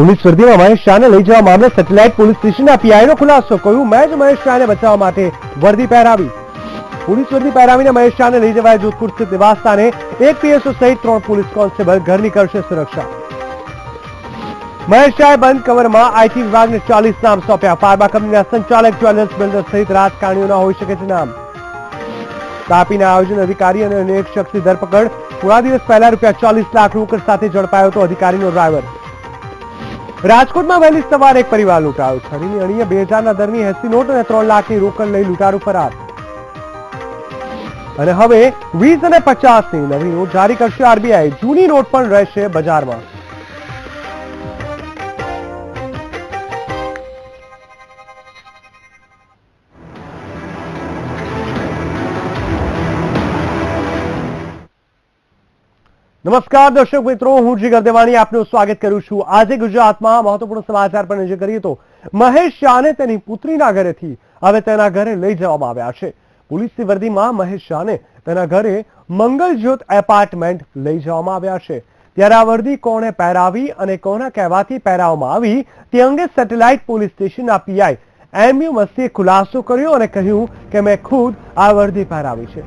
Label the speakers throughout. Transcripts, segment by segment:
Speaker 1: Police વર્દીમાં Mahesh શાહને લઈ જવા મામલે સેટેલાઇટ પોલીસ સ્ટેશનના પીઆઈનો ખુલાસો. કહ્યું, મેં જ મહેશ શાહને બચાવવા માટે વર્દી પહેરાવી. પોલીસ વર્દી પહેરાવીને મહેશ શાહને લઈ જવાય જોધપુર સ્થિત નિવાસસ્થાને. એક પીએસઓ સહિત 3 પોલીસ કોન્સ્ટેબલ ઘરની કરશે સુરક્ષા. મહેશ શાહે બંધ કવરમાં આઈટી વિભાગને 40 નામ સોંપ્યા. ફાર્મા કંપનીના સંચાલક, જ્વેલર્સ બિલ્ડર સહિત રાજકારણીઓના હોઈ શકે છે નામ. તાપીના આયોજન અધિકારી અને અન્ય એક શખ્સની ધરપકડ. થોડા દિવસ પહેલા ₹40 લાખ રોકડ સાથે ઝડપાયો હતો અધિકારીનો ડ્રાઈવર. રાજકોટમાં વહેલી સવારે એક પરિવાર લૂંટાયો. છરીની અણીએ 2000ના દરની 80 નોટ અને 3 લાખની રોકડ લઈ લૂંટારૂ ફરાર. અને હવે 20 અને 50ની નવી નોટ જારી કરશે આરબીઆઈ. જૂની નોટ પણ રહેશે બજારમાં. નમસ્કાર દર્શક મિત્રો, હું જીગર દેવાણી આપનું સ્વાગત કરું છું. આજે ગુજરાતમાં મહત્વપૂર્ણ સમાચાર પર નજર કરીએ તો મહેશ શાહને તેની પુત્રીના ઘરેથી હવે તેના ઘરે લઈ જવામાં આવ્યા છે. પોલીસની વર્દીમાં મહેશ શાહને તેના ઘરે મંગલજ્યોત એપાર્ટમેન્ટ લઈ જવામાં આવ્યા છે. ત્યારે આ વર્દી કોણે પહેરાવી અને કોના કહેવાથી પહેરાવવામાં આવી તે અંગે સેટેલાઇટ પોલીસ સ્ટેશનના પીઆઈ એમયુ મસીએ ખુલાસો કર્યો અને કહ્યું કે મેં ખુદ આ વર્દી પહેરાવી છે.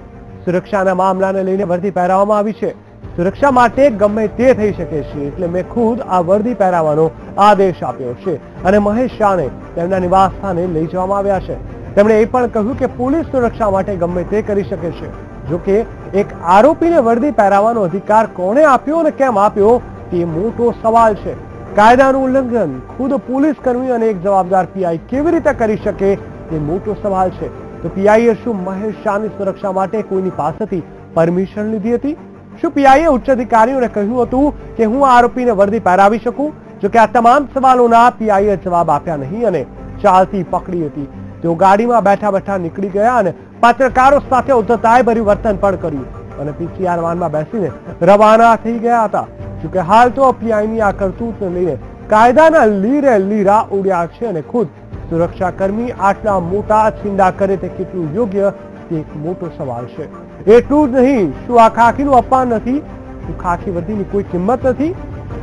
Speaker 1: સુરક્ષાના મામલાને લઈને વર્દી પહેરાવવામાં આવી છે. સુરક્ષા માટે ગમે તે થઈ શકે છે, એટલે મેં ખુદ આ વર્દી પહેરાવવાનો આદેશ આપ્યો છે અને મહેશ શાહને તેમના નિવાસસ્થાને લઈ જવામાં આવ્યા છે. તેમણે એ પણ કહ્યું કે પોલીસ સુરક્ષા માટે ગમે તે કરી શકે છે. જોકે એક આરોપીને વર્દી પહેરાવવાનો અધિકાર કોણે આપ્યો અને કેમ આપ્યો તે મોટો સવાલ છે. કાયદાનું ઉલ્લંઘન ખુદ પોલીસ કર્મી અને એક જવાબદાર પીઆઈ કેવી રીતે કરી શકે તે મોટો સવાલ છે. તો પીઆઈએ શું મહેશ શાહની સુરક્ષા માટે કોઈની પાસેથી પરમિશન લીધી હતી? શું પીઆઈએ ઉચ્ચ અધિકારીઓને કહ્યું હતું કે હું આ આરોપીને વર્દી પહેરાવી શકું? જોકે આ તમામ સવાલોના પીઆઈએ જવાબ આપ્યા નહીં અને ચાલતી પકડી હતી. તેઓ ગાડીમાં બેઠા બેઠા નીકળી ગયા અને પત્રકારો સાથે ઉદ્ધતાઈ ભર્યું વર્તન પણ કર્યું અને પીસીઆર વાનમાં બેસીને રવાના થઈ ગયા હતા. જોકે હાલ તો પીઆઈની આ કરતૂતને લઈને કાયદાના લીરે લીરા ઉડ્યા છે અને ખુદ સુરક્ષાકર્મી આટલા મોટા છીંડા કરે તે કેટલું યોગ્ય તે એક મોટો સવાલ છે. એટલું જ નહીં, શું આ ખાખીનું અપમાન નથી? શું ખાખી વર્દીની કોઈ કિંમત નથી?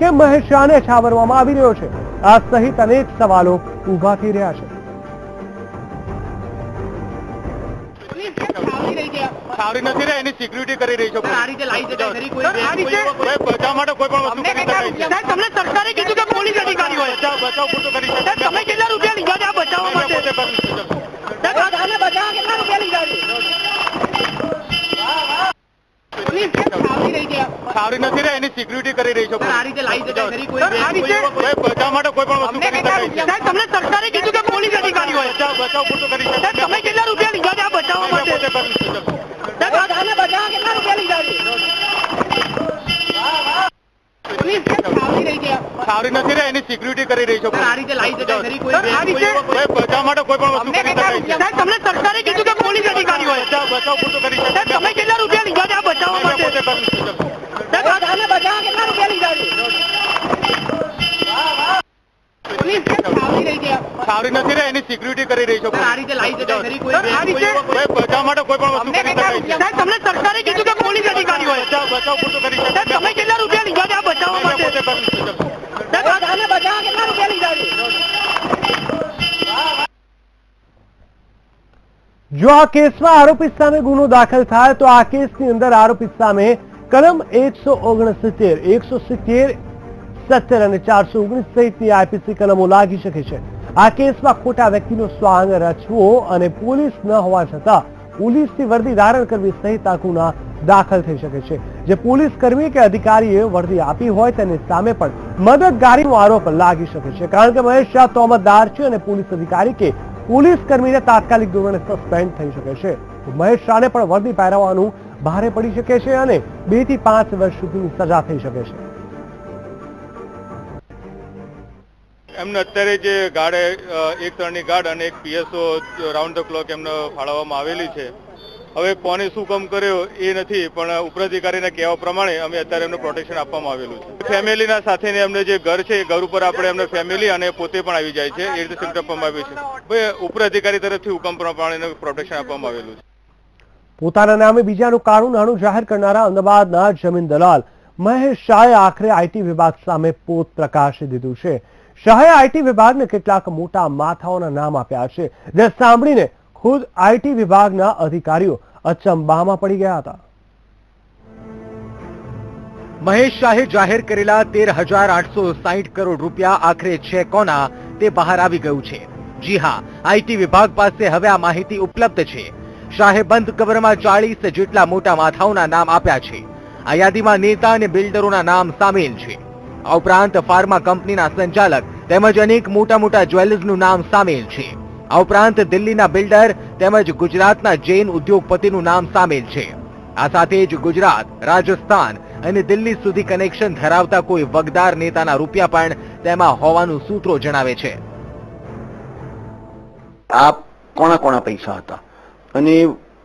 Speaker 1: કેમ મહેશ શાહને છાવરવામાં આવી રહ્યો છે? આ સહિત અનેક સવાલો ઉભા થઈ રહ્યા છે.
Speaker 2: સારી નથી રે, એની સિક્યુરિટી કરી રહી છે. આ રીતે લાઈ જગ્યા કરી કોઈ બચાવ માટે કોઈ પણ વસ્તુ કરી શકાય છે. સાહેબ, તમને સરકારે કીધું કે પોલીસ અધિકારી હોય બચાવ પૂરતું કરી શકે. તમે કેટલા રૂપિયા લીધા છે આ બચાવવા માટે? સાહેબ, આને બચાવવા કેટલા રૂપિયા લીધા છે? સારી નથી રે, એની સિક્યુરિટી કરી રહી છે. આ રીતે લાઈ જગ્યા કરી કોઈ બચાવ માટે કોઈ પણ વસ્તુ કરી શકાય છે. સાહેબ, તમને સરકારે કીધું કે પોલીસ અધિકારી હોય બચાવ પૂરતું કરી શકે. તમે કેટલા રૂપિયા લીધા છે આ બચાવવા માટે? આને બચાવવા કેટલા રૂપિયા લીધા છે? સારી નથી રે, એની સિક્યુરિટી કરી રહી છે. આ રીતે લાઈ જગ્યા કરી કોઈ બચાવ માટે કોઈ પણ વસ્તુ કરી શકાય છે. સાહેબ, તમને સરકારે કીધું કે પોલીસ અધિકારી હોય બચાવ પૂરતું કરી શકે. તમે કેટલા રૂપિયા લીધા છે આ બચાવવા માટે? આને બચાવવા કેટલા રૂપિયા લીધા છે? સારી નથી રે, એની સિક્યુરિટી કરી રહી છે. આ રીતે લાઈ જગ્યા કરી કોઈ બચાવ માટે કોઈ પણ વસ્તુ કરી શકાય છે. સાહેબ, તમને સરકારે કીધું કે પોલીસ અધિકારી હોય બચાવ પૂરતું કરી શકે. તમે કેટલા રૂપિયા લીધા છે આ બચાવવા માટે? આને બચાવવા કેટલા રૂપિયા લીધા છે?
Speaker 1: જો આ કેસમાં આરોપી સામે ગુનો દાખલ થાય તો આ કેસની અંદર આરોપી સામે કલમ 169, 170, 70 અને 419 સહિતની આઈપીસી કલમો લાગી શકે છે. આ કેસમાં ખોટા વ્યક્તિનો સ્વાંગ રચવો અને પોલીસ ન હોવા છતાં પોલીસની વર્દી ધારણ કરવી સહિતના ગુના દાખલ થઈ શકે છે. જે પોલીસ કર્મી કે અધિકારીએ વર્દી આપી હોય તેની સામે પણ મદદગારીનો આરોપ લાગી શકે છે. કારણ કે મહેશ શાહ તોહમતદાર છે અને પોલીસ અધિકારી કે પોલીસ કર્મીને તાત્કાલિક ધોરણે સસ્પેન્ડ થઈ શકે છે. તો મહેશ શાહને પણ વર્દી પહેરાવવાનું ભારે પડી શકે છે અને 2 થી 5 વર્ષ સુધીની સજા થઈ શકે છે.
Speaker 2: એમને અત્યારે જે ગાર્ડ એક ત્રણની ગાર્ડ અને એક પીએસઓ રાઉન્ડ ધ ક્લોક એમને ફાળવવામાં આવેલી છે. હવે કોને શું કામ કર્યો એ નથી, પણ ઉપરાધિકારીના કહેવા પ્રમાણે અમે અત્યારે એમને પ્રોટેક્શન આપવામાં આવેલું છે. ફેમિલીના સાથે એમને જે ઘર છે એ ઘર ઉપર આપણે એમને ફેમિલી અને પોતે પણ આવી જાય છે, એ રીતે શિફ્ટ આપવામાં આવી છે. ઉપરાધિકારી તરફથી હુકમ પ્રમાણે પ્રોટેક્શન આપવામાં આવેલું છે.
Speaker 1: પોતાના નામે બીજાનું કાળું નાણું જાહેર કરનારા અમદાવાદના જમીન દલાલ મહેશ શાહે આખરે આઈટી વિભાગ સામે પોત પ્રકાશી દીધું છે. શાહે આઈટી વિભાગને કેટલાક મોટા માથાઓના નામ આપ્યા છે, જે સાંભળીને ખુદ આઈટી વિભાગના અધિકારીઓ અચંબામાં પડી ગયા હતા.
Speaker 3: મહેશ શાહે જાહેર કરેલા 13,860 કરોડ રૂપિયા આખરે છે કોના તે બહાર આવી ગયું છે. જી હા, આઈટી વિભાગ પાસે હવે આ માહિતી ઉપલબ્ધ છે. શાહે બંધ કવરમાં 40 જેટલા મોટા માથાઓના નામ આપ્યા છે. આ યાદીમાં નેતા અને બિલ્ડરોના નામ સામેલ છે. આ ઉપરાંત ફાર્મા કંપનીના સંચાલક તેમજ અનેક મોટા જ્વેલર્સનું નામ સામેલ છે. આ ઉપરાંત દિલ્હીના બિલ્ડર તેમજ ગુજરાતના જૈન ઉદ્યોગપતિનું નામ સામેલ છે. આ સાથે જ ગુજરાત, રાજસ્થાન અને દિલ્હી સુધી કનેક્શન ધરાવતા કોઈ વગદાર નેતાના રૂપિયા પણ તેમાં હોવાનું સૂત્રો જણાવે છે.
Speaker 4: આ કોના પૈસા હતા અને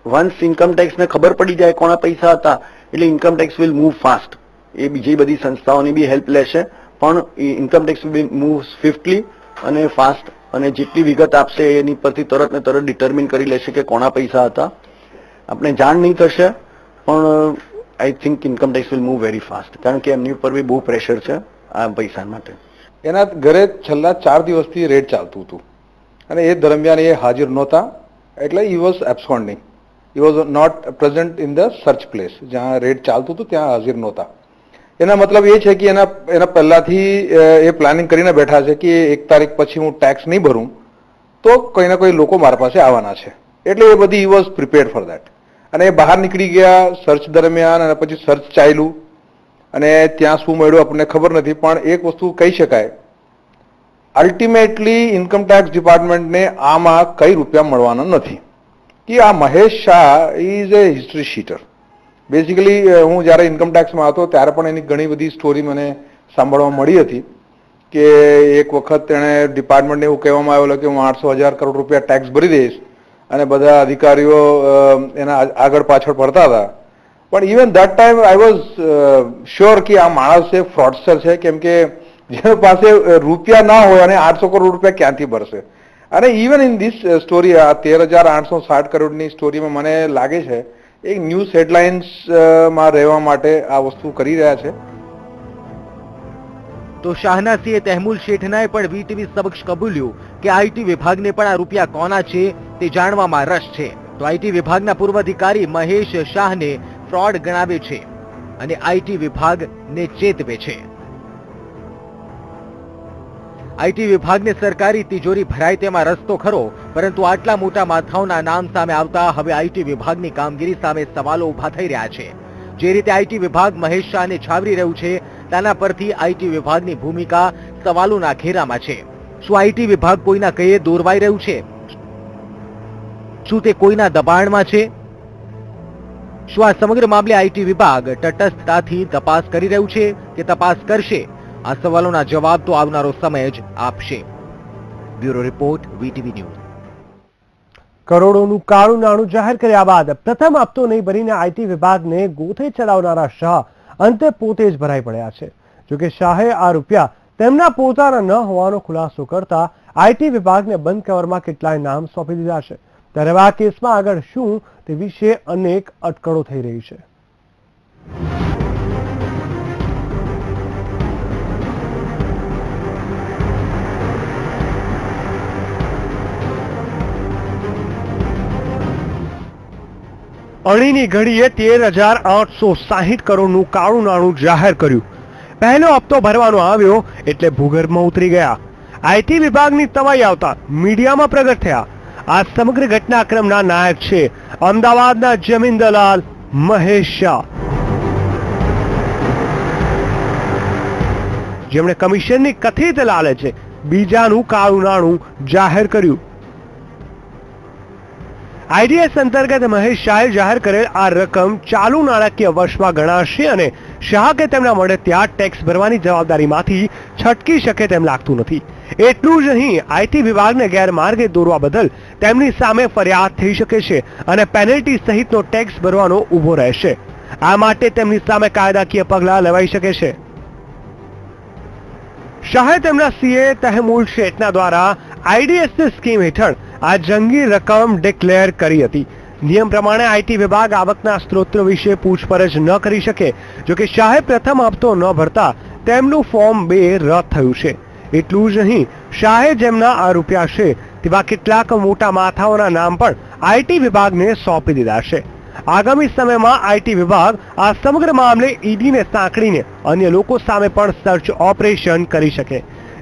Speaker 4: વન્સ ઇન્કમ ટેક્સ ને ખબર પડી જાય કોના પૈસા હતા એટલે income tax will move fast. એ બીજી બધી સંસ્થાઓની બી હેલ્પ લેશે, પણ income tax will move swiftly અને ફાસ્ટ, અને જેટલી વિગત આપશે એની પરથી તરત ને તરત ડિટર્મિન કરી લેશે કે કોના પૈસા હતા. આપણે જાણ નહીં થશે, પણ I think income tax will move very fast, કારણ કે એમની ઉપર બી બહુ પ્રેશર છે આ પૈસા માટે.
Speaker 5: એના ઘરે છેલ્લા 4 દિવસથી રેડ ચાલતું હતું અને એ દરમિયાન એ હાજર નહોતા, એટલે he was absconding. He was not present in the search place. જ્યાં રેડ ચાલતું હતું ત્યાં હાજર નહોતા. એના મતલબ એ છે કે એના પહેલાથી એ પ્લાનિંગ કરીને બેઠા છે કે 1 તારીખ પછી હું ટેક્સ નહીં ભરું તો કોઈ ના કોઈ લોકો મારા પાસે આવવાના છે, એટલે એ બધી he was prepared for that. અને એ બહાર નીકળી ગયા સર્ચ દરમિયાન, અને પછી સર્ચ ચાલ્યું અને ત્યાં શું મળ્યું આપણને ખબર નથી. પણ એક વસ્તુ કહી શકાય, અલ્ટિમેટલી ઇન્કમ ટેક્સ ડિપાર્ટમેન્ટને આમાં કઈ રૂપિયા મળવાના નથી. કે આ Mahesh Shah is A history sheeter. Basically હું જ્યારે ઇન્કમ ટેક્સમાં હતો ત્યારે પણ એની ઘણી બધી સ્ટોરી મને સાંભળવા મળી હતી કે એક વખત તેણે ડિપાર્ટમેન્ટને એવું કહેવામાં આવેલું કે હું 800,000 કરોડ રૂપિયા ટેક્સ ભરી દઈશ, અને બધા અધિકારીઓ એના આગળ પાછળ ફરતા હતા. પણ even that time I was sure કે આ માણસ છે, ફ્રોડસ્ટર છે, કેમ કે જેની પાસે રૂપિયા ના હોય અને 800 કરોડ રૂપિયા ક્યાંથી ભરશે. અને ઇવન ઇન ધીસ સ્ટોરી, આ 13,860 કરોડની સ્ટોરીમાં મને લાગે છે એક ન્યૂઝ હેડલાઇન્સમાં રહેવા માટે આ વસ્તુ કરી રહ્યા છે.
Speaker 3: તો શાહના સિંહે તહેમુલ શેઠનાએ પણ વીટીવી સમક્ષ કબૂલ્યું કે આઈટી વિભાગને પણ આ રૂપિયા કોના છે તે જાણવામાં રસ છે. તો આઈટી વિભાગના પૂર્વ અધિકારી મહેશ શાહને ફ્રોડ ગણાવે છે અને આઈટી વિભાગને ચેતવે છે. આઈટી વિભાગને સરકારી તિજોરી ભરાય તેમાં રસ્તો ખરો, પરંતુ આટલા મોટા માથાઓના નામ સામે આવતા હવે આઈટી વિભાગની કામગીરી સામે સવાલો ઉભા થઈ રહ્યા છે. જે રીતે આઈટી વિભાગ મહેશ શાહને છાવરી રહ્યું છે, તેના પરથી આઈટી વિભાગની ભૂમિકા સવાલોના ઘેરામાં છે. શું આઈટી વિભાગ કોઈના કયે દોરવાઈ રહ્યું છે? શું તે કોઈના દબાણમાં છે? શું આ સમગ્ર મામલે આઈટી વિભાગ તટસ્થતાથી તપાસ કરી રહ્યું છે કે તપાસ કરશે? આ સવાલોના જવાબ તો આવનારો સમય જ આપશે. Bureau report, VTV news.
Speaker 1: કરોડોનું કાળું નાણું જાહેર કર્યા બાદ પ્રથમ હપ્તો નહીં ભરીને આઈટી વિભાગને ગોથે ચડાવનારા શાહ અંતે પોતે જ ભરાઈ પડ્યા છે. જોકે શાહે આ રૂપિયા તેમના પોતાના ન હોવાનો ખુલાસો કરતા આઈટી વિભાગને બંધ કવરમાં કેટલાય નામ સોંપી દીધા છે. ત્યારે આ કેસમાં આગળ શું તે વિશે અનેક અટકળો થઈ રહી છે. અણીની ઘડીએ 13,860 કરોડનું કાળું નાણું જાહેર કર્યું. પહેલો હપ્તો ભરવાનો આવ્યો એટલે ભૂગર્ભમાં ઉતરી ગયા. આઈટી વિભાગની તવાઈ આવતા મીડિયામાં પ્રગટ થયા. આ સમગ્ર ઘટનાક્રમના નાયક છે અમદાવાદના જમીન દલાલ મહેશ શાહ, જેમણે કમિશનની કથિત લાલચે બીજાનું કાળું નાણું જાહેર કર્યું. આઈડીએસ અંતર્ગત મહેશ શાહે જાહેર કરેલ આ રકમ ચાલુ નાણાકીય વર્ષમાં ગણાશે અને શાહ કે તેમના મળે ત્યાં ટેક્સ ભરવાની જવાબદારીમાંથી છટકી શકે તેમ લાગતું નથી. એટલું જ નહીં, આઈટી વિભાગને ગેરમાર્ગે દોરવા બદલ તેમની સામે ફરિયાદ થઈ શકે છે અને પેનલ્ટી સહિતનો ટેક્સ ભરવાનો ઊભો રહેશે. આ માટે તેમની સામે કાયદાકીય પગલાં લેવાઈ શકે છે. શાહે તેમના સીએ તહેમુલ શેઠના દ્વારા આઈડીએસની સ્કીમ હેઠળ આ જંગી રકમ ડિક્લેર કરી હતી. નિયમ પ્રમાણે આઈટી વિભાગ આવકના સ્ત્રોત વિશે પૂછપરછ ન કરી શકે. જોકે શાહે પ્રથમ હપ્તો ન ભરતા તેમનું ફોર્મ 2 રદ થયું છે. એટલું જ નહીં, શાહે જેમના આ રૂપિયા છે તેવા કેટલાક મોટા માથાઓના નામ પણ આઈટી વિભાગને સોંપી દીધા છે. આગામી સમયમાં આઈટી વિભાગ આ સમગ્ર મામલે ઈડીને સાંકળીને અન્ય લોકો સામે પણ સર્ચ ઓપરેશન કરી શકે.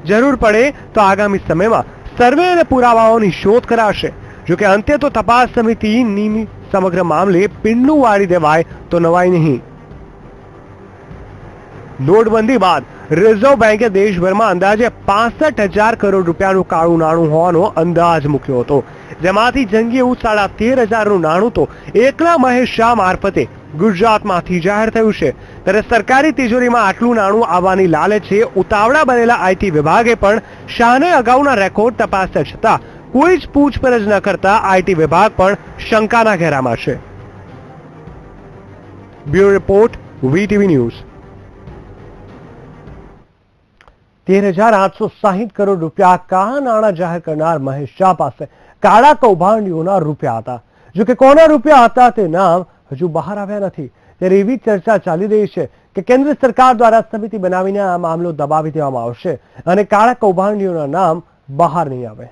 Speaker 1: જરૂર પડે તો આગામી સમયમાં સર્વે અને પુરાવાઓની શોધ કરાશે. જોકે અંતે તો તપાસ સમિતિની સમગ્ર મામલે પીંડું વાળી દેવાય તો નવાઈ નહીં. નોટબંધી બાદ રિઝર્વ બેંકે દેશભરમાં અંદાજે 65,000 કરોડ રૂપિયાનું કાળું નાણું હોવાનો અંદાજ મૂક્યો હતો, જેમાંથી જંગી એવું 13,500 નાણું તો એકલા મહેશ શાહ મારફતે ગુજરાતમાંથી જાહેર થયું છે. ત્યારે સરકારી તિજોરીમાં આટલું નાણું આવવાની લાલચે ઉતાવળા બનેલા આઈટી વિભાગે પણ શાહને અગાઉના રેકોર્ડ તપાસ્યા છતાં કોઈ જ પૂછપરછ ન કરતા આઈટી વિભાગ પણ શંકાના ઘેરામાં છે. Bureau report, VTV news. 13,860 crore રૂપિયા કાળા નાણાં જાહેર કરનાર મહેશ શાહ પાસે કાળા કૌભાંડીઓના રૂપિયા હતા. જોકે કોના રૂપિયા હતા તે નામ હજુ બહાર આવ્યા નથી. ત્યારે એવી ચર્ચા ચાલી રહી છે કે કેન્દ્ર સરકાર દ્વારા સમિતિ બનાવીને આ મામલો દબાવી દેવામાં આવશે અને કાળા કૌભાંડીઓના નામ બહાર નહીં આવે.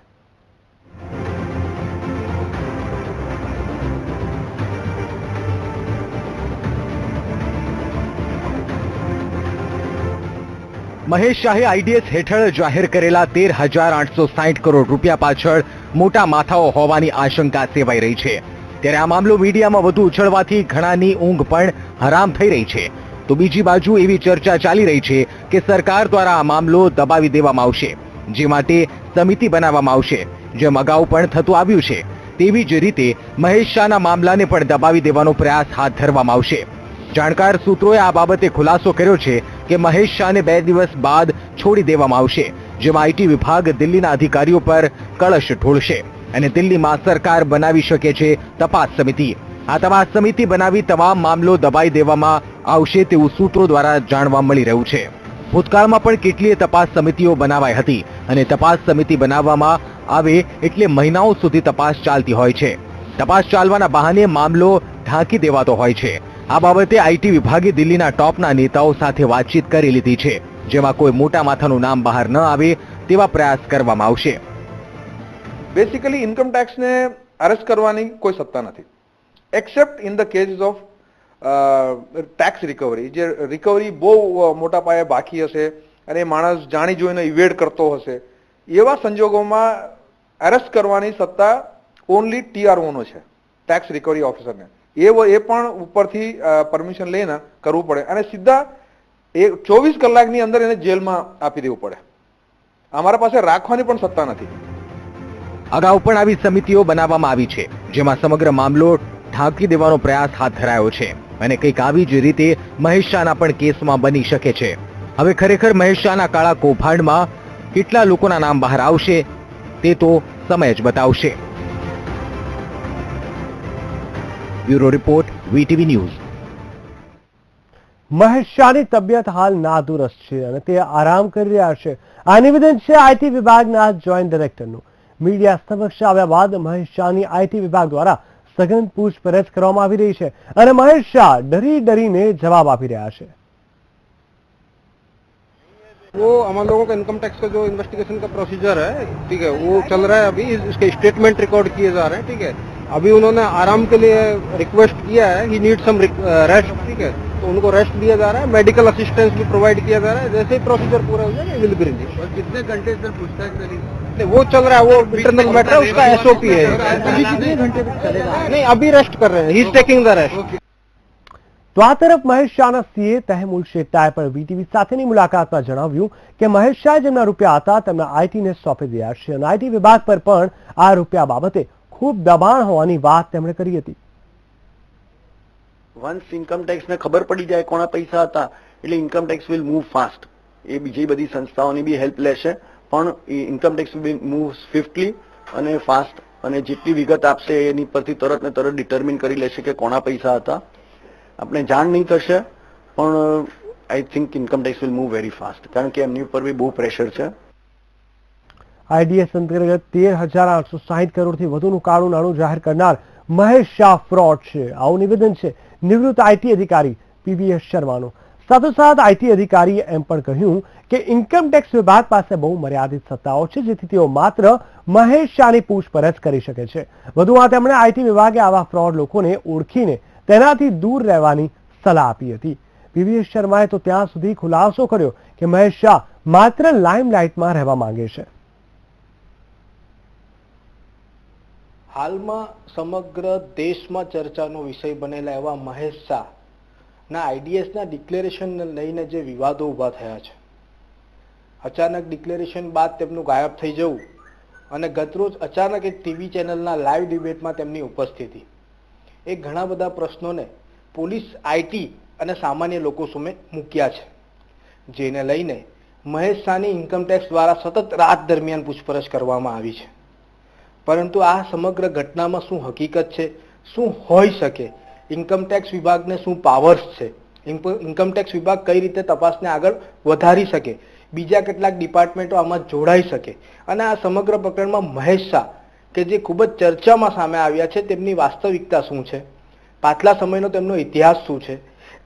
Speaker 3: મહેશ શાહે આઈડીએસ હેઠળ જાહેર કરેલા 13,860 કરોડ રૂપિયા પાછળ મોટા માથાઓ હોવાની આશંકા સેવાઈ રહી છે. ત્યારે આ મામલો મીડિયામાં વધુ ઉછળવાથી ઘણાની ઊંઘ પણ હરામ થઈ રહી છે. તો બીજી બાજુ એવી ચર્ચા ચાલી રહી છે કે સરકાર દ્વારા આ મામલો દબાવી દેવામાં આવશે, જે માટે સમિતિ બનાવવામાં આવશે, જેમ અગાઉ પણ થતું આવ્યું છે. તેવી જ રીતે મહેશ શાહના મામલાને પણ દબાવી દેવાનો પ્રયાસ હાથ ધરવામાં આવશે. જાણકાર સૂત્રોએ આ બાબતે ખુલાસો કર્યો છે કે મહેશ શાહને 2 દિવસ બાદ છોડી દેવામાં આવશે, જેમાં આઈટી વિભાગ દિલ્હીના અધિકારીઓ પર કળશ ઢોળશે અને દિલ્હીમાં સરકાર બનાવી શકે છે તપાસ સમિતિ. આ તપાસ સમિતિ બનાવી તમામ મામલો દબાઈ દેવામાં આવશે તેવું સૂત્રો દ્વારા જાણવા મળી રહ્યું છે. ભૂતકાળમાં પણ કેટલીય તપાસ સમિતિઓ બનાવાઈ હતી અને તપાસ સમિતિ બનાવવામાં આવે એટલે મહિનાઓ સુધી તપાસ ચાલતી હોય છે. તપાસ ચાલવાના બહાને મામલો ઢાંકી દેવાતો હોય છે. આ બાબતે આઈટી વિભાગે દિલ્હીના ટોપના નેતાઓ સાથે વાતચીત કરી લીધી છે, જેમાં કોઈ મોટા માથાનું નામ બહાર ન આવે તેવા પ્રયાસ કરવામાં આવશે.
Speaker 5: બેસિકલી ઇન્કમ ટેક્સને અરેસ્ટ કરવાની કોઈ સત્તા નથી, accept in the cases of tax recovery. જે રિકવરી બહુ મોટા પાયે બાકી હશે અને માણસ જાણી જોઈને ઇવેડ કરતો હશે, એવા સંજોગોમાં અરેસ્ટ કરવાની સત્તા ઓનલી TRO નો છે, ટેક્સ રિકવરી ઓફિસરને. એ પણ ઉપરથી પરમિશન લઈને કરવું પડે અને સીધા 24 કલાકની અંદર એને જેલમાં આપી દેવું પડે. અમારા પાસે રાખવાની પણ સત્તા નથી.
Speaker 3: અગાઉ પણ આવી સમિતિઓ બનાવવામાં આવી છે, જેમાં સમગ્ર મામલો ઢાંકી દેવાનો પ્રયાસ હાથ ધરાયો છે અને કંઈક આવી જ રીતે મહેશ શાહના પણ કેસમાં બની શકે છે. હવે ખરેખર મહેશ શાહના કાળા કૌભાંડમાં કેટલા લોકોના નામ બહાર આવશે તે તો સમય જ બતાવશે. Bureau report, VTV news.
Speaker 1: Mahesh શાહની તબિયત હાલ નાદુરસ્ત છે અને તે આરામ કરી રહ્યા છે. આ નિવેદન છે આઈટી વિભાગના જોઈન્ટ ડાયરેક્ટરનું. મીડિયા સમક્ષ આવ્યા બાદ મહેશ શાહની આઈટી વિભાગ દ્વારા સઘન પૂછપરછ કરવામાં આવી રહી છે અને મહેશ શાહ ડરીને જવાબ આપી રહ્યા છે.
Speaker 6: वो हम लोगों का इनकम टैक्स का जो इन्वेस्टिगेशन का प्रोसीजर है, ठीक है, वो चल रहा है. अभी इसके स्टेटमेंट रिकॉर्ड किए जा रहे हैं, ठीक है. अभी उन्होंने आराम के लिए रिक्वेस्ट किया है, ही नीड सम रेस्ट, ठीक है, तो उनको रेस्ट दिया जा रहा है, मेडिकल असिस्टेंस भी प्रोवाइड किया जा रहा है. जैसे ही प्रोसीजर पूरा हो जाएगा विल बी रिलीज. और कितने घंटे सर पूछताछ करेंगे? वो चल रहा है, वो इंटरनल मैटर है, उसका SOP है. कितने घंटे तक चलेगा? नहीं, अभी रेस्ट कर रहे हैं, he is taking the rest.
Speaker 1: તો આ તરફ મહેશ શાહના સીએ તહેમુલ શેટ્ટાએ પણ વીટીવી સાથેની મુલાકાતમાં જણાવ્યું કે મહેશ શાહ જેમના રૂપિયા હતા તેમના આઈટીને સોંપી દીધા છે અને આઈટી વિભાગ પર પણ આ રૂપિયા બાબતે ખૂબ દબાણ હોવાની વાત તેમણે કરી હતી.
Speaker 4: વન્સ ઇન્કમ ટેક્સને ખબર પડી જાય કોના પૈસા હતા એટલે income tax will move fast. એ બીજી બધી સંસ્થાઓની બી હેલ્પ લેશે, પણ income tax will move swiftly અને ફાસ્ટ, અને જેટલી વિગત આપશે એની પરથી તરત ને તરત ડિટર્મિન કરી લેશે કે કોના પૈસા હતા. આપણે જાણ નહીં થશે, પણ I think income tax will move very fast, કારણ કે એમની ઉપર બી બહુ પ્રેશર છે.
Speaker 1: આઈડીએસ અંતર્ગત 13,860 કરોડથી વધુનું કાળું નાણું જાહેર કરનાર મહેશ શાહ ફ્રોડ છે, આવું નિવેદન છે નિવૃત્ત આઈટી અધિકારી PVS શર્માનું. સાથોસાથ આઈટી અધિકારીએ એમ પણ કહ્યું કે ઇન્કમટેક્સ વિભાગ પાસે બહુ મર્યાદિત સત્તાઓ છે, જેથી તેઓ માત્ર મહેશ શાહની પૂછપરછ કરી શકે છે. વધુમાં તેમણે આઈટી વિભાગે આવા ફ્રોડ લોકોને ઓળખીને તેનાથી દૂર રહેવાની સલાહ આપી હતી. પીવીએસ શર્માએ તો ત્યાં સુધી ખુલાસો કર્યો કે મહેશ શાહ માત્ર લાઇમલાઇટમાં રહેવા માંગે છે.
Speaker 7: હાલમાં સમગ્ર દેશમાં ચર્ચાનો વિષય બનેલા એવા મહેશ શાહના આઈડીએસના ડિક્લેરેશનને લઈને જે વિવાદો ઊભા થયા છે, અચાનક ડિક્લેરેશન બાદ તેમનું ગાયબ થઈ જવું અને ગતરોજ અચાનક એક ટીવી ચેનલના લાઈવ ડિબેટમાં તેમની ઉપસ્થિતિ, એ ઘણા બધા પ્રશ્નોને પોલીસ, આઈટી અને સામાન્ય લોકો સામે મૂક્યા છે, જેને લઈને મહેશ શાહની ઇન્કમટેક્સ દ્વારા સતત રાત દરમિયાન પૂછપરછ કરવામાં આવી છે. પરંતુ આ સમગ્ર ઘટનામાં શું હકીકત છે, શું હોઈ શકે, ઇન્કમટેક્સ વિભાગને શું પાવર્સ છે, ઇન્કમટેક્સ વિભાગ કઈ રીતે તપાસને આગળ વધારી શકે, બીજા કેટલાક ડિપાર્ટમેન્ટો આમાં જોડાઈ શકે અને આ સમગ્ર પ્રકરણમાં મહેશ શાહ કે જે ખૂબ જ ચર્ચામાં સામે આવ્યા છે, તેમની વાસ્તવિકતા શું છે, પાછલા સમયનો તેમનો ઇતિહાસ શું છે,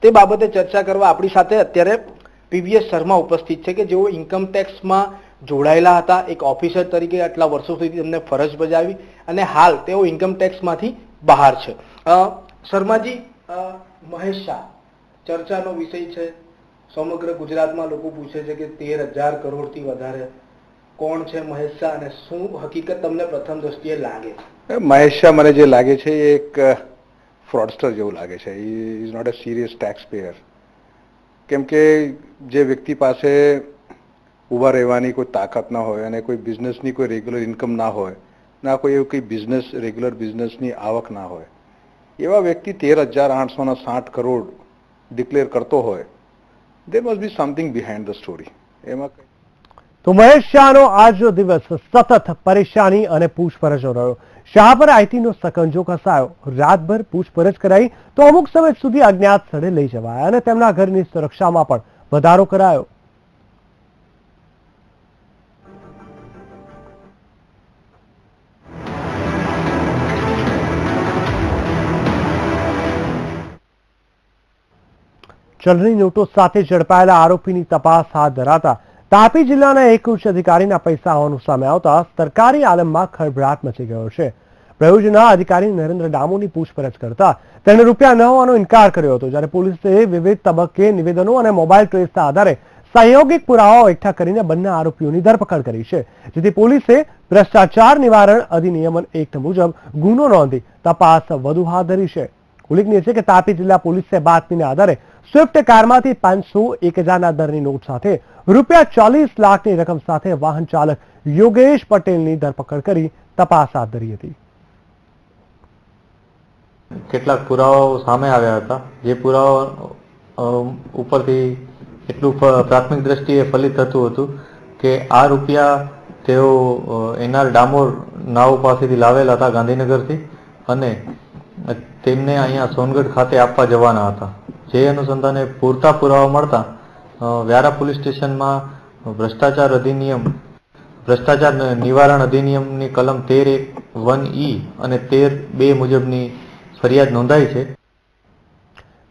Speaker 7: તે બાબતે ચર્ચા કરવા આપણી સાથે અત્યારે પીવીએસ શર્મા ઉપસ્થિત છે કે જેઓ ઇન્કમટેક્સમાં જોડાયેલા હતા, એક ઓફિસર તરીકે આટલા વર્ષો સુધી તેમને ફરજ બજાવી અને હાલ તેઓ ઇન્કમટેક્સમાંથી બહાર છે. શર્માજી, મહેશ શાહ ચર્ચાનો વિષય છે, સમગ્ર ગુજરાતમાં લોકો પૂછે છે કે 13,000 કરોડથી વધારે કોણ છે મહેશ શાહ અને શું હકીકત તમને પ્રથમ દ્રષ્ટિએ લાગે છે?
Speaker 5: મહેશ શાહ મને જે લાગે છે એ એક ફ્રોડસ્ટર જેવું લાગે છે. He is not a serious tax payer. કેમ કે જે વ્યક્તિ પાસે ઊભા રહેવાની કોઈ તાકાત ના હોય અને કોઈ બિઝનેસની કોઈ રેગ્યુલર ઇન્કમ ના હોય, ના કોઈ એવું કંઈ રેગ્યુલર બિઝનેસની આવક ના હોય, એવા વ્યક્તિ 13,860 કરોડ ડિક્લેર કરતો હોય, there must be something behind the story. એમાં
Speaker 1: તો મહેશ શાહનો આજનો દિવસ સતત પરેશાની અને પૂછપરછો રહ્યો. શાહ પર આઈટીનો સકંજો કસાયો, રાતભર પૂછપરછ કરાઈ તો અમુક સમય સુધી અજ્ઞાત સ્થળે લઈ જવાયા અને તેમના ઘરની સુરક્ષામાં પણ વધારો કરાયો. ચલણી નોટો સાથે ઝડપાયેલા આરોપીની તપાસ હાથ ધરાતા તાપી જિલ્લાના એક ઉચ્ચ અધિકારીના પૈસા હોવાનું સામે આવતા સરકારી આલમમાં ખળભળાટ મચી ગયો છે. પ્રયોજના અધિકારી નરેન્દ્ર ડામોની પૂછપરછ કરતા તેણે રૂપિયા ન હોવાનો ઇનકાર કર્યો હતો, જ્યારે પોલીસે વિવિધ તબક્કે નિવેદનો અને મોબાઈલ ટ્રેસના આધારે સંયોગિક પુરાવાઓ એકઠા કરીને બંને આરોપીઓની ધરપકડ કરી છે, જેથી પોલીસે ભ્રષ્ટાચાર નિવારણ અધિનિયમ એક્ટ મુજબ ગુનો નોંધી તપાસ વધુ હાથ ધરી છે. ઉલ્લેખનીય છે કે તાપી જિલ્લા પોલીસે બાતમીના આધારે સ્વિફ્ટ કારમાંથી 501,000ના દરની નોટ સાથે રૂપિયા 40 લાખની રકમ સાથે વાહન ચાલક યોગેશ પટેલની ધરપકડ કરી તપાસ હાથ ધરી હતી.
Speaker 8: કેટલાક પુરાવાઓ સામે આવ્યા હતા, જે પુરાવા ઉપરથી એટલું પ્રાથમિક દ્રષ્ટિએ ફલિત થતું હતું કે આ રૂપિયા તેઓ એનઆર ડામોર નાઓ પાસેથી લાવેલા હતા ગાંધીનગરથી અને તેમને અહીંયા સોનગઢ ખાતે આપવા જવાના હતા. જે અનુસંધાને પૂરતા પુરાવા મળતા વ્યારા પોલીસ સ્ટેશનમાં ભ્રષ્ટાચાર નિવારણ અધિનિયમની કલમ 13(1)(e) અને 13(2) મુજબની ફરિયાદ નોંધાઈ છે.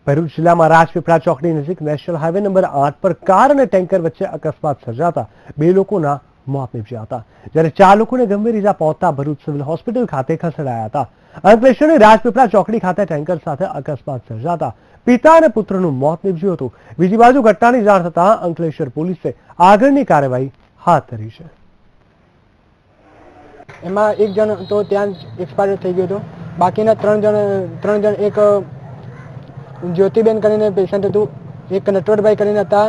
Speaker 1: ભરૂચ જિલ્લામાં રાજપીપળા ચોકડી નજીક નેશનલ હાઈવે નંબર 8 પર કાર અને ટેન્કર વચ્ચે અકસ્માત સર્જાતા 2 લોકોના મોત નીપજ્યા હતા, જ્યારે 4 લોકોને ગંભીર ઈજા પહોંચતા ભરૂચ સિવિલ હોસ્પિટલ ખાતે ખસેડાયા હતા. અંકલેશ્વરની રાજપીપળા ચોકડી ખાતે ટેન્કર સાથે અકસ્માત સર્જાતા પિતા અને પુત્રનું મોત નીપજ્યું હતું. બીજી બાજુ ઘટનાની જાણ થતાં અંકલેશ્વર પોલીસે આગળની કાર્યવાહી હાથ ધરી છે.
Speaker 9: એમાં એક જણ તો ત્યાં એક્સપાયર થઈ ગયો હતો, બાકીના 3 જણ એક જ્યોતિબેન કરીને પેશન્ટ હતું, એક નટવરભાઈ કરીને હતા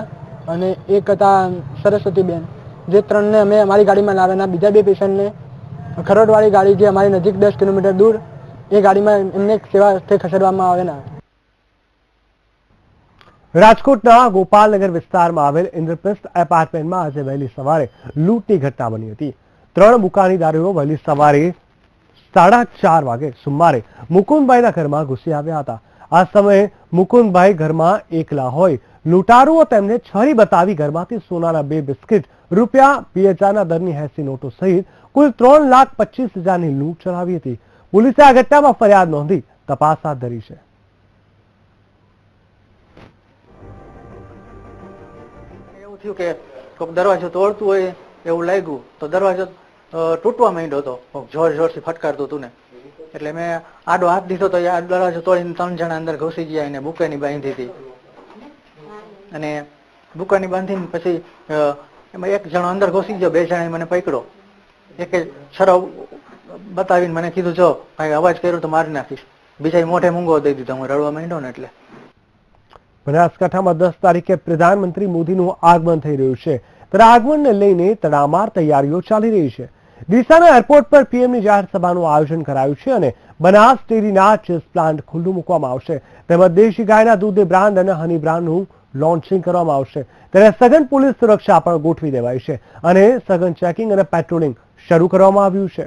Speaker 9: અને એક હતા સરસ્વતીબેન, જે 3ને અમે અમારી ગાડીમાં લાવ્યા. બીજા 2 પેશન્ટને ખરોડવાળી ગાડી જે અમારી નજીક 10 કિલોમીટર દૂર એ ગાડીમાં એમને સેવાથી ખસેડવામાં આવેલા.
Speaker 1: રાજકોટના ગોપાલનગર વિસ્તારમાં આવેલ ઇન્દ્રપ્રસ્થ એપાર્ટમેન્ટમાં આજે વહેલી સવારે લૂંટની ઘટના બની હતી. 3 બુકાનીદારોઓ વહેલી સવારે 4:30 વાગે સુમારે મુકુંદભાઈના ઘરમાં ઘૂસી આવ્યા હતા. આ સમયે મુકુંદભાઈ ઘરમાં એકલા હોય લૂંટારુઓ તેમને છરી બતાવી ઘરમાંથી સોનાના 2 બિસ્કિટ, રૂપિયા 2,000ના દરની 80 નોટો સહિત કુલ 3,25,000ની લૂંટ ચલાવી હતી. પોલીસે આ ઘટનામાં ફરિયાદ નોંધી તપાસ હાથ ધરી છે.
Speaker 10: થયું કે કોઈક દરવાજો તોડતું હોય એવું લાગ્યું, તો દરવાજો તૂટવા માંડ્યો હતો, જોર જોરથી ફટકારતું હતું ને, એટલે મેં આડો હાથ દીધો તો આ દરવાજો તોડીને 3 જણા અંદર ઘૂસી ગયા અને બુકાની બાંધી હતી, અને બુકાની બાંધીને પછી એમાં એક જણો અંદર ઘૂસી ગયો, 2 જણાએ મને પકડ્યો, એક છરો બતાવીને મને કીધું જો ભાઈ અવાજ કર્યો તો મારી નાખીશ, બીજા મોઢે મૂંગો દઈ દીધો, હું રડવા માંડ્યો ને એટલે.
Speaker 1: બનાસકાંઠામાં 10 તારીખે પ્રધાનમંત્રી મોદીનું આગમન થઈ રહ્યું છે, ત્યારે આગમનને લઈને તડામાર તૈયારીઓ ચાલી રહી છે. ડીસાના એરપોર્ટ પર પીએમની જાહેર સભાનું આયોજન કરાયું છે અને બનાસ ડેરીના ચીઝ પ્લાન્ટ ખુલ્લું મૂકવામાં આવશે, તેમજ દેશી ગાયના દૂધની બ્રાન્ડ અને હની બ્રાન્ડનું લોન્ચિંગ કરવામાં આવશે. ત્યારે સઘન પોલીસ સુરક્ષા પણ ગોઠવી દેવાઈ છે અને સઘન ચેકિંગ અને પેટ્રોલિંગ શરૂ કરવામાં આવ્યું છે.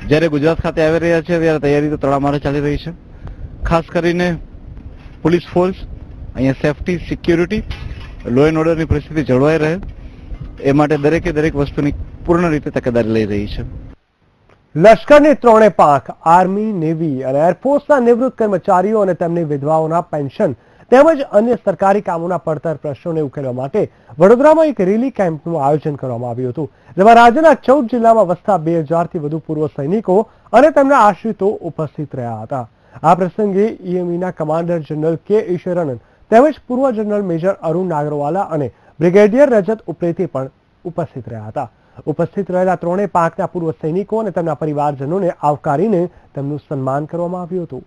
Speaker 11: જ્યારે ગુજરાત ખાતે આવી રહ્યા છે ત્યારે તૈયારી તો તડામાર ચાલી રહી છે. ખાસ કરીને પોલીસ ફોર્સ અહીંયા સેફટી, સિક્યુરિટી, લો એન્ડ ઓર્ડરની પરિસ્થિતિ જળવાઈ રહે એ માટે દરેકે દરેક વસ્તુની પૂર્ણ રીતે તકેદારી લઈ રહી છે.
Speaker 1: લશ્કરની 3 પાંખ, આર્મી, નેવી અને એરફોર્સના નિવૃત્ત કર્મચારીઓ અને તેમની વિધવાઓના પેન્શન તેમજ અન્ય સરકારી કામોના પડતર પ્રશ્નોને ઉકેલવા માટે વડોદરામાં એક રેલી કેમ્પનું આયોજન કરવામાં આવ્યું હતું, જેમાં રાજ્યના 14 જિલ્લામાં વસતા 2000થી વધુ પૂર્વ સૈનિકો અને તેમના આશ્રિતો ઉપસ્થિત રહ્યા હતા. આ પ્રસંગે ઈએમઈના કમાન્ડર જનરલ કે ઈશ્વરન તેમજ પૂર્વ જનરલ મેજર અરુણ નાગરવાલા અને બ્રિગેડિયર રજત ઉપરેતી પણ ઉપસ્થિત રહ્યા હતા. ઉપસ્થિત રહેલા 3 પાંખના પૂર્વ સૈનિકો અને તેમના પરિવારજનોને આવકારીને તેમનું સન્માન કરવામાં આવ્યું હતું.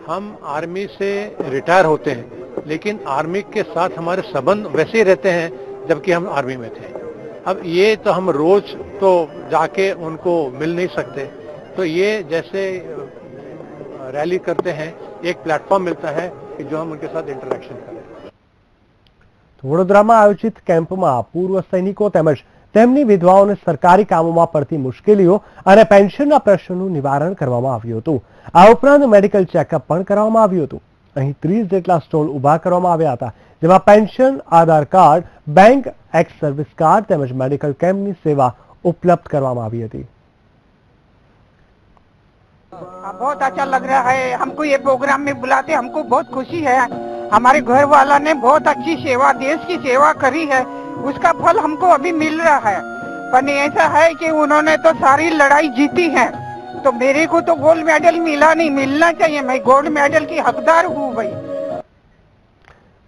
Speaker 12: हम आर्मी से रिटायर होते हैं, लेकिन आर्मी के साथ हमारे संबंध वैसे ही रहते हैं जबकि हम आर्मी में थे. अब ये तो हम रोज तो जाके उनको मिल नहीं सकते, तो ये जैसे रैली करते हैं एक प्लेटफॉर्म मिलता है कि जो हम उनके साथ इंटरेक्शन करें.
Speaker 1: વડોદરામાં આયોજિત કેમ્પમાં પૂર્વ સૈનિકો તેમજ તેમની વિધવાઓને સરકારી કામોમાં પડતી મુશ્કેલીઓ અને પેન્શનના પ્રશ્નોનું નિવારણ કરવામાં આવ્યું હતું. આ ઉપરાંત મેડિકલ ચેકઅપ પણ કરવામાં આવ્યું હતું. અહીં 30 જેટલા સ્ટોલ ઉભા કરવામાં આવ્યા હતા, જેમાં pension, Aadhaar card, bank, ex service card તેમજ મેડિકલ કેમ્પની સેવા ઉપલબ્ધ કરવામાં આવી હતી.
Speaker 13: बहुत अच्छा लग रहा है, हमको ये प्रोग्राम में बुलाते हमको बहुत खुशी है. हमारे घर वाला ने बहुत अच्छी सेवा, देश की सेवा करी है, उसका फल हमको अभी मिल रहा है. पर ऐसा है कि उन्होंने तो सारी लड़ाई जीती है, तो मेरे को तो गोल्ड मेडल मिला नहीं, मिलना चाहिए. मैं गोल्ड मेडल की हकदार हूँ भाई.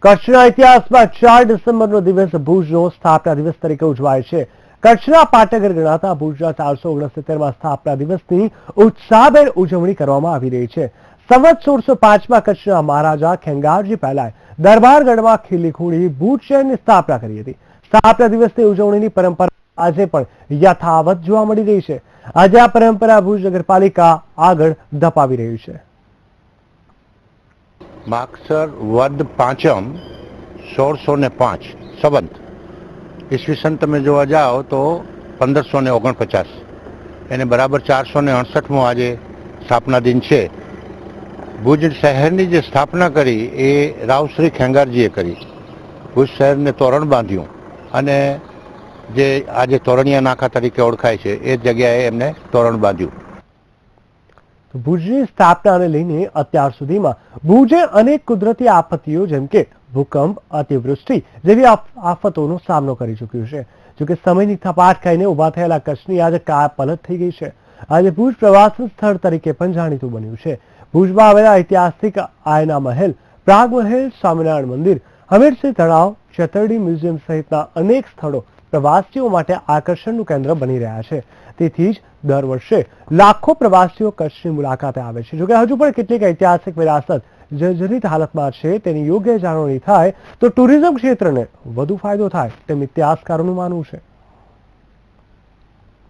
Speaker 1: કચ્છના ઇતિહાસમાં 4 ડિસેમ્બરનો દિવસ ભુજનો સ્થાપના દિવસ તરીકે ઉજવાય છે. કચ્છના પાટનગર ગણાતા ભુજના 469માં સ્થાપના દિવસની ઉત્સાહભેર ઉજવણી કરવામાં આવી રહી છે. સંવત 1605માં કચ્છના મહારાજા ખેંગારજી પહેલાએ દરબારગઢમાં ખીલી ખોડી ભુજ શહેરની સ્થાપના કરી હતી. સ્થાપના દિવસની ઉજવણીની પરંપરા આજે પણ યથાવત જોવા મળી રહી છે. આજે આ પરંપરા ભુજ નગરપાલિકા આગળ ધપાવી રહી છે.
Speaker 14: માગસર વદ પાંચમ 1605 સંવત ઈસવીસન તમે જોવા જાઓ તો 1549 એને બરાબર 468મો આજે સ્થાપના દિન છે. ભુજ શહેરની જે સ્થાપના કરી એ રાવશ્રી ખેંગારજીએ કરી. ભુજ શહેરને તોરણ બાંધ્યું અને જે આજે તોરણિયા નાકા તરીકે ઓળખાય છે એ જગ્યાએ એમને તોરણ બાંધ્યું.
Speaker 1: ભુજની સ્થાપનાને લઈને અત્યાર સુધીમાં ભુજે અનેક કુદરતી આપત્તિઓ જેમ કે ભૂકંપ, અતિવૃષ્ટિ જેવી આફતોનો સામનો કરી ચૂક્યું છે. જોકે સમયની થપાટ ખાઈને ઉભા થયેલા કચ્છની આજે કાયાપલટ થઈ ગઈ છે. આજે ભુજ પ્રવાસન સ્થળ તરીકે પણ જાણીતું બન્યું છે. ભુજમાં આવેલા ઐતિહાસિક આયના મહેલ, પ્રાગ મહેલ, સ્વામિનારાયણ મંદિર, હમીરસિંહ તળાવ, છતરડી મ્યુઝિયમ સહિતના અનેક સ્થળો પ્રવાસીઓ માટે આકર્ષણનું કેન્દ્ર બની રહ્યા છે. તેથી જ દર વર્ષે લાખો પ્રવાસીઓ કચ્છની મુલાકાતે આવે છે. જોકે હજુ પણ કેટલીક ઐતિહાસિક વિરાસત જર્જરિત હાલતમાં છે, તેની યોગ્ય જાળવણી થાય તો ટુરિઝમ ક્ષેત્રને વધુ ફાયદો થાય તેમ ઇતિહાસકારોનું માનવું છે.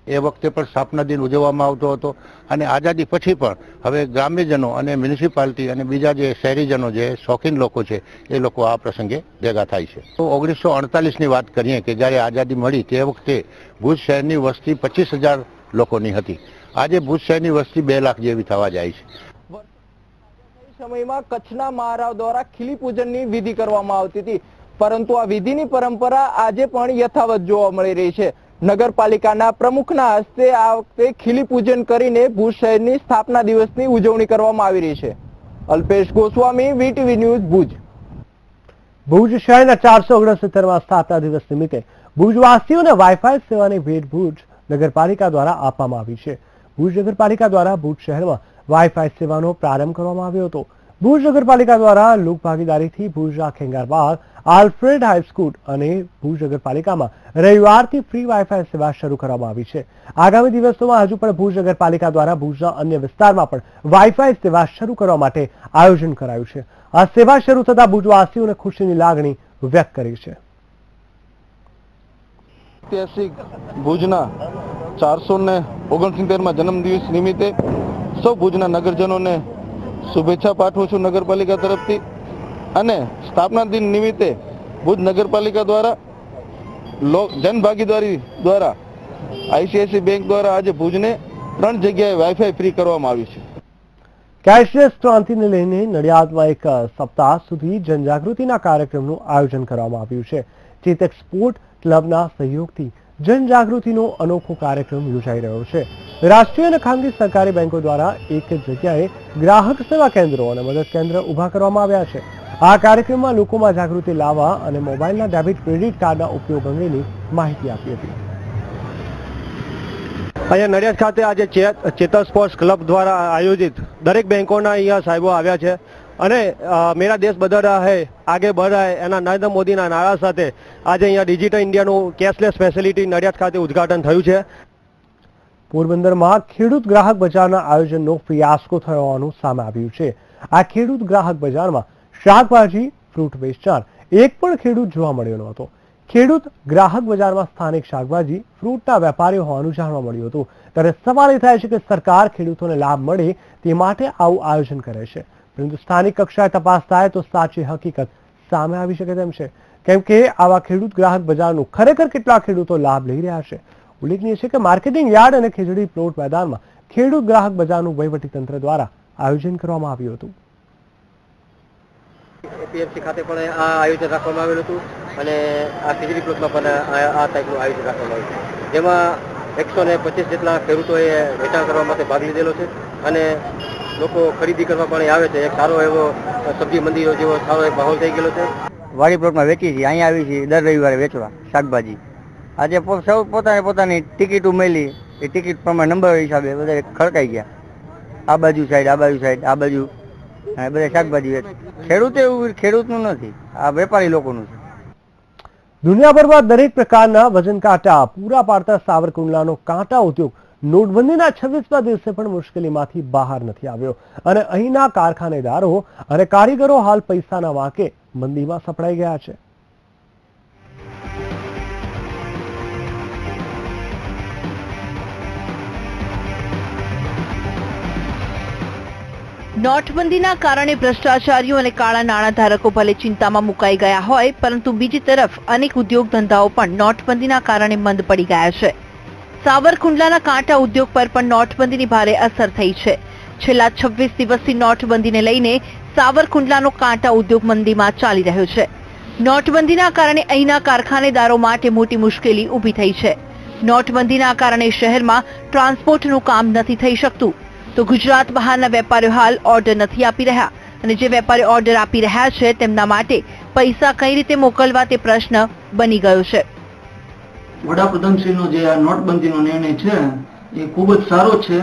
Speaker 14: એ વખતે પણ સ્થાપના દિન ઉજવવામાં આવતો હતો અને આઝાદી પછી પણ હવે ગ્રામ્યજનો અને મ્યુનિસિપાલિટી અને બીજા જે શહેરીજનો જે શોખીન લોકો છે એ લોકો આ પ્રસંગે ભેગા થાય છે. તો 1948ની વાત કરીએ કે જ્યારે આઝાદી મળી તે વખતે ભુજ શહેરની વસ્તી 25,000 લોકોની હતી. આજે ભુજ શહેરની વસ્તી 2 લાખ જેવી થવા જાય છે.
Speaker 15: સમયમાં કચ્છના મહારાવ દ્વારા ખીલી પૂજનની વિધિ કરવામાં આવતી હતી, પરંતુ આ વિધિની પરંપરા આજે પણ યથાવત જોવા મળી રહી છે. નગરપાલિકાના પ્રમુખના હસ્તે આ વખતે ખીલી પૂજન કરીને ભુજ શહેરની સ્થાપના દિવસની ઉજવણી કરવામાં આવી રહી છે. Alpesh Goswami, VTV news, Bhuj.
Speaker 1: ભુજ શહેરના 469માં સ્થાપના દિવસ નિમિત્તે ભુજવાસીઓને વાઈફાઈ સેવાની ભેટ ભુજ નગરપાલિકા દ્વારા આપવામાં આવી છે. ભુજ નગરપાલિકા દ્વારા ભુજ શહેરમાં વાઈફાઈ સેવાનો પ્રારંભ કરવામાં આવ્યો હતો. ભુજ નગરપાલિકા દ્વારા લોક ભાગીદારીથી ભુજના ખેંગારબાગ, આલ્ફ્રેડ હાઈસ્કૂલ અને ભુજ નગરપાલિકામાં રવિવારથી ફ્રી વાઈફાઈ સેવા શરૂ કરવામાં આવી છે. આગામી દિવસોમાં હજુ પણ ભુજ નગરપાલિકા દ્વારા ભુજના અન્ય વિસ્તારમાં પણ વાઈફાઈ સેવા શરૂ કરવા માટે આયોજન કરાયું છે. આ સેવા શરૂ થતા ભુજવાસીઓને ખુશીની લાગણી વ્યક્ત કરી છે.
Speaker 16: ઐતિહાસિક ભુજના 469માં જન્મદિવસ નિમિત્તે સૌ ભુજના નગરજનોને શુભેચ્છા પાઠવું છું નગરપાલિકા તરફથી. અને સ્થાપના દિન નિમિત્તે ભુજ નગરપાલિકા દ્વારા જનભાગીદારી દ્વારા ICICI બેંક દ્વારા આજે ભુજને 3 જગ્યાએ વાઈફાઈ ફ્રી કરવામાં આવ્યું છે.
Speaker 1: કેશલેસ ક્રાંતિને લઈને નડિયાદમાં એક સપ્તાહ સુધી જનજાગૃતિના કાર્યક્રમનું આયોજન કરવામાં આવ્યું છે. ચેતક સ્પોર્ટ ક્લબના સહયોગથી જનજાગૃતિનો અનોખો કાર્યક્રમ યોજાઈ રહ્યો છે. રાષ્ટ્રીય અને ખાનગી સરકારી બેંકો દ્વારા એક જગ્યાએ ગ્રાહક સેવા કેન્દ્રો અને મદદ કેન્દ્ર ઉભા કરવામાં આવ્યા છે. આ કાર્યક્રમમાં લોકોમાં જાગૃતિ લાવવા અને મોબાઈલના ડેબિટ ક્રેડિટ કાર્ડના ઉપયોગ અંગેની માહિતી આપી હતી.
Speaker 17: અહીંયા નડિયાદ ખાતે આજે ચેતક સ્પોર્ટ્સ ક્લબ દ્વારા આયોજિત દરેક બેંકોના અહીંયા સાહેબો આવ્યા છે અને મેરા દેશ બદલ રહા હૈ આગે बढ़ रहा है એના નરેન્દ્ર મોદીના નારા સાથે આજે અહીંયા ડિજિટલ ઇન્ડિયાનું કેશલેસ ફેસિલિટી નડિયાદ ખાતે ઉદ્ઘાટન થયું છે.
Speaker 1: પોરબંદરમાં ખેડૂત ગ્રાહક બજારના આયોજનનો ફિયાસ્કો થયો હોવાનું સામે આવ્યું છે. આ ખેડૂત ગ્રાહક બજારમાં શાકભાજી, ફ્રૂટ વેચાણ એક પણ ખેડૂત જોવા મળ્યો નહોતો. ખેડૂત ગ્રાહક બજારમાં સ્થાનિક શાકભાજી, ફ્રૂટના વેપારીઓ હોવાનું જાણવા મળ્યું હતું. ત્યારે સવાલ એ થાય છે કે સરકાર ખેડૂતોને લાભ મળે તે માટે આવું આયોજન કરે છે, પરંતુ સ્થાનિક કક્ષાએ તપાસ થાય તો સાચી હકીકત સામે આવી શકે તેમ છે. કેમ કે આવા ખેડૂત ગ્રાહક બજારનું ખરેખર કેટલા ખેડૂતો લાભ લઈ રહ્યા છે. ઉલ્લેખનીય છે કે માર્કેટિંગ યાર્ડ અને ખીજડી પ્લોટ મેદાનમાં ખેડૂત ગ્રાહક બજારનું વહીવટીતંત્ર દ્વારા આયોજન કરવામાં આવ્યું હતું.
Speaker 18: APMC ખાતે પણ આ આયોજન રાખવામાં આવેલું હતું અને આ ખીજડી પ્લોટમાં પણ આ ટાઈપનું આયોજન રાખવામાં આવ્યું છે, જેમાં 125 જેટલા ખેડૂતોએ વેચાણ કરવા માટે ભાગ લીધેલો છે અને લોકો ખરીદી કરવા પણ આવે છે. એક સારો એવો સબ્જી મંદિરો જેવો સારો એક માહોલ થઈ ગયેલો છે.
Speaker 19: વાડી પ્લોટમાં વેચી છે, અહીંયા આવી છે દર રવિવારે વેચવા શાકભાજી. આજે સૌ પોતાની ટિકિટો મળી, એ ટિકિટ પ્રમાણે નંબર હિસાબે બધા ખડકાઈ ગયા. આ બાજુ સાઈડ, આ બાજુ સાઈડ, આ બાજુ બધા શાકભાજી વેચે. ખેડૂતે એવું ખેડૂતનું નથી, આ વેપારી લોકોનું છે.
Speaker 1: દુનિયાભરમાં દરેક પ્રકારના વજન કાંટા પૂરા પાડતા સાવરકુંડલાનો કાંટા ઉદ્યોગ નોટબંધીના 26મા દિવસે પણ મુશ્કેલીમાંથી બહાર નથી આવ્યો અને અહીંના કારખાનેદારો અને કારીગરો હાલ પૈસાના વાંકે મંદીમાં સપડાઈ ગયા છે.
Speaker 20: નોટબંધીના કારણે ભ્રષ્ટાચારીઓ અને કાળા નાણાં ધારકો ભલે ચિંતામાં મુકાઈ ગયા હોય, પરંતુ બીજી તરફ અનેક ઉદ્યોગ ધંધાઓ પણ નોટબંધીના કારણે મંદ પડી ગયા છે. સાવરકુંડલાના કાંટા ઉદ્યોગ પર પણ નોટબંધીની ભારે અસર થઈ છે. છેલ્લા 26 દિવસથી નોટબંધીને લઈને સાવરકુંડલાનો કાંટા ઉદ્યોગ મંદીમાં ચાલી રહ્યો છે. નોટબંધીના કારણે અહીંના કારખાનેદારો માટે મોટી મુશ્કેલી ઊભી થઈ છે. નોટબંધીના કારણે શહેરમાં ટ્રાન્સપોર્ટનું કામ નથી થઈ શકતું, તો ગુજરાત બહારના વેપારીઓ હાલ ઓર્ડર નથી આપી રહ્યા અને જે વેપારીઓ ઓર્ડર આપી રહ્યા છે તેમના માટે પૈસા કઈ રીતે મોકલવા તે પ્રશ્ન બની ગયો છે.
Speaker 21: વડાપ્રધાનશ્રીનો જે આ નોટબંધીનો નિર્ણય છે એ ખૂબ જ સારો છે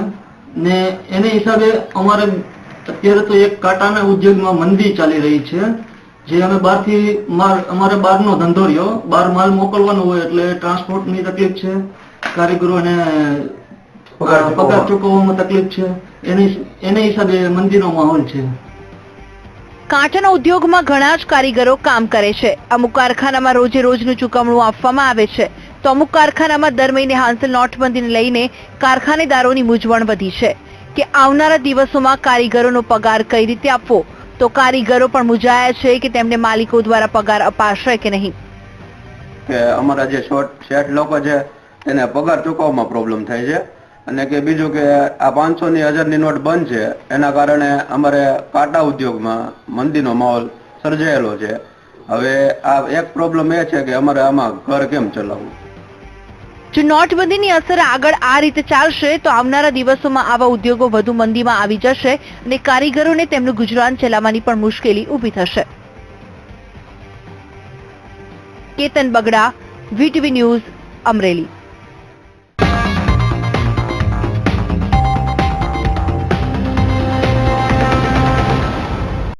Speaker 21: ને એને હિસાબે અમારે અત્યારે તો એક કાંટાના ઉદ્યોગમાં મંદી ચાલી રહી છે, જે અમે બહારથી અમારે બહારનો ધંધો રહ્યો, બહાર માલ મોકલવાનો હોય એટલે ટ્રાન્સપોર્ટની તકલીફ છે, કારીગરોને પગાર ચૂકવવામાં તકલીફ છે, એને હિસાબે મંદીનો માહોલ છે.
Speaker 20: કાંટાના ઉદ્યોગમાં ઘણા જ કારીગરો કામ કરે છે. અમુક કારખાનામાં રોજે રોજનું ચૂકવણું આપવામાં આવે છે, તો અમુક કારખાનામાં દર મહિને હાંસલ નોટબંધીને લઈને કારખાનેદારોની મૂંઝવણ વધી છે કે આવનારા દિવસોમાં કારીગરોનો પગાર કઈ રીતે આપવો. તો કારીગરો પણ મૂંઝાયા છે કે તેમને માલિકો દ્વારા પગાર અપાશે કે નહીં.
Speaker 22: કે અમારા જે શેઠ લોકો છે તેને પગાર ચૂકવવામાં પ્રોબ્લેમ થાય છે અને કે બીજું કે આ 500 ની 1000 ની નોટ બંધ છે, એના કારણે અમારે કાંટા ઉદ્યોગમાં મંદીનો માહોલ સર્જાયેલો છે. હવે આ એક પ્રોબ્લેમ એ છે કે અમારે આમાં ઘર કેમ ચલાવવું.
Speaker 20: જો નોટબંધીની અસર આગળ આ રીતે ચાલશે તો આવનારા દિવસોમાં આવા ઉદ્યોગો વધુ મંદીમાં આવી જશે અને કારીગરોને તેમનું ગુજરાન ચલાવવાની પણ મુશ્કેલી ઊભી થશે. Ketan Bagda, VTV news, Amreli.